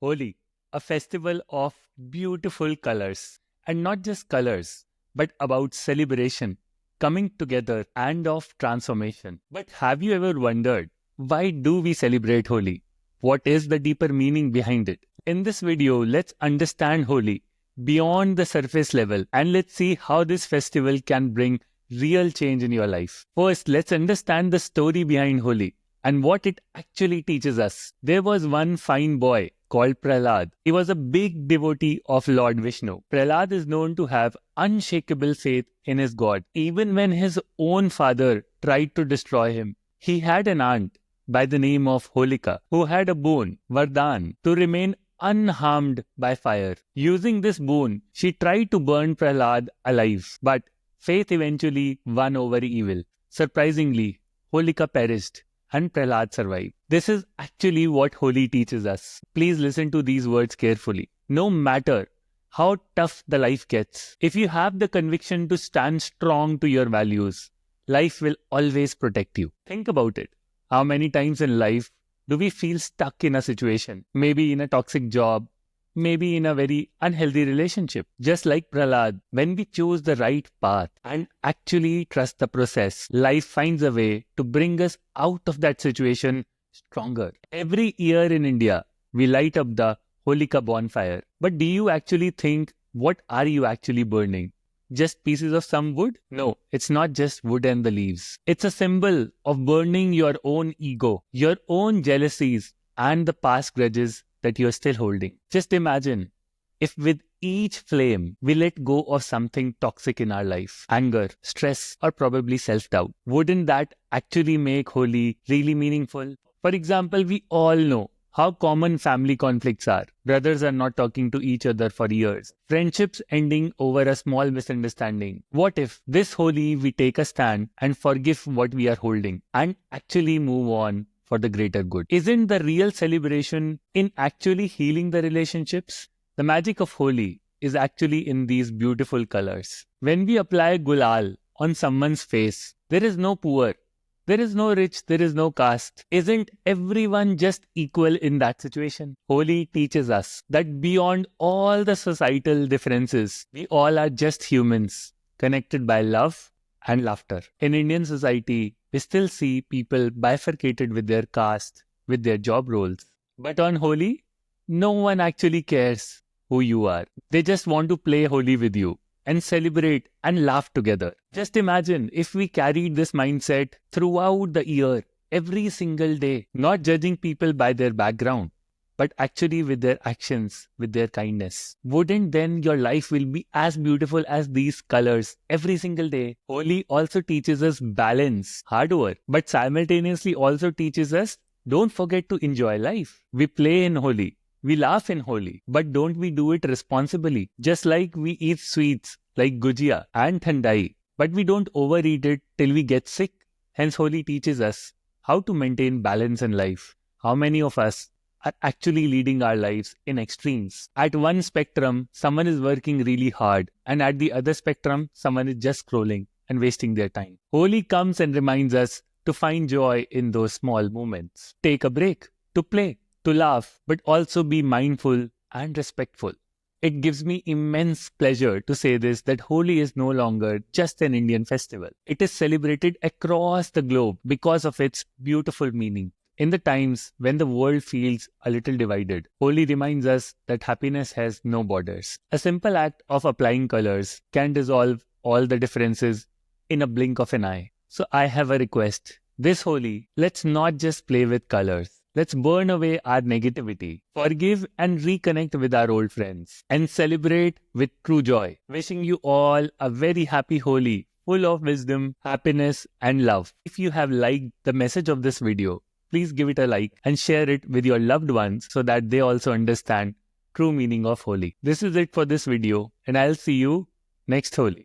Holi, a festival of beautiful colors. And not just colors, but about celebration, coming together, and of transformation. But have you ever wondered, why do we celebrate Holi? What is the deeper meaning behind it? In this video, let's understand Holi beyond the surface level, and let's see how this festival can bring real change in your life. First, let's understand the story behind Holi and what it actually teaches us. There was one fine boy called Prahlad. He was a big devotee of Lord Vishnu. Prahlad is known to have unshakable faith in his God. Even when his own father tried to destroy him, he had an aunt by the name of Holika who had a boon, Vardhan, to remain unharmed by fire. Using this boon, she tried to burn Prahlad alive, but faith eventually won over evil. Surprisingly, Holika perished and Prahlad survived. This is actually what Holi teaches us. Please listen to these words carefully. No matter how tough the life gets, if you have the conviction to stand strong to your values, life will always protect you. Think about it. How many times in life do we feel stuck in a situation? Maybe in a toxic job, maybe in a very unhealthy relationship. Just like Prahlad, when we choose the right path and actually trust the process, life finds a way to bring us out of that situation stronger. Every year in India, we light up the Holika bonfire. But do you actually think, what are you actually burning? Just pieces of some wood? No, it's not just wood and the leaves. It's a symbol of burning your own ego, your own jealousies, and the past grudges that you're still holding. Just imagine if with each flame we let go of something toxic in our life, anger, stress, or probably self-doubt. Wouldn't that actually make Holi really meaningful? For example, we all know how common family conflicts are. Brothers are not talking to each other for years. Friendships ending over a small misunderstanding. What if this Holi we take a stand and forgive what we are holding and actually move on for the greater good? Isn't the real celebration in actually healing the relationships? The magic of Holi is actually in these beautiful colors. When we apply gulal on someone's face, there is no poor, there is no rich, there is no caste. Isn't everyone just equal in that situation? Holi teaches us that beyond all the societal differences, we all are just humans, connected by love and laughter. In Indian society, we still see people bifurcated with their caste, with their job roles. But on Holi, no one actually cares who you are. They just want to play Holi with you and celebrate and laugh together. Just imagine if we carried this mindset throughout the year, every single day, not judging people by their background, but actually with their actions, with their kindness. Wouldn't then your life will be as beautiful as these colors every single day? Holi also teaches us balance, hard work, but simultaneously also teaches us don't forget to enjoy life. We play in Holi, we laugh in Holi, but don't we do it responsibly? Just like we eat sweets like gujia and thandai, but we don't overeat it till we get sick. Hence Holi teaches us how to maintain balance in life. How many of us are actually leading our lives in extremes? At one spectrum, someone is working really hard, and at the other spectrum, someone is just scrolling and wasting their time. Holi comes and reminds us to find joy in those small moments. Take a break, to play, to laugh, but also be mindful and respectful. It gives me immense pleasure to say this, that Holi is no longer just an Indian festival. It is celebrated across the globe because of its beautiful meaning. In the times when the world feels a little divided, Holi reminds us that happiness has no borders. A simple act of applying colors can dissolve all the differences in a blink of an eye. So I have a request. This Holi, let's not just play with colors. Let's burn away our negativity, forgive and reconnect with our old friends, and celebrate with true joy. Wishing you all a very happy Holi, full of wisdom, happiness, and love. If you have liked the message of this video, please give it a like and share it with your loved ones so that they also understand true meaning of Holi. This is it for this video, and I'll see you next Holi.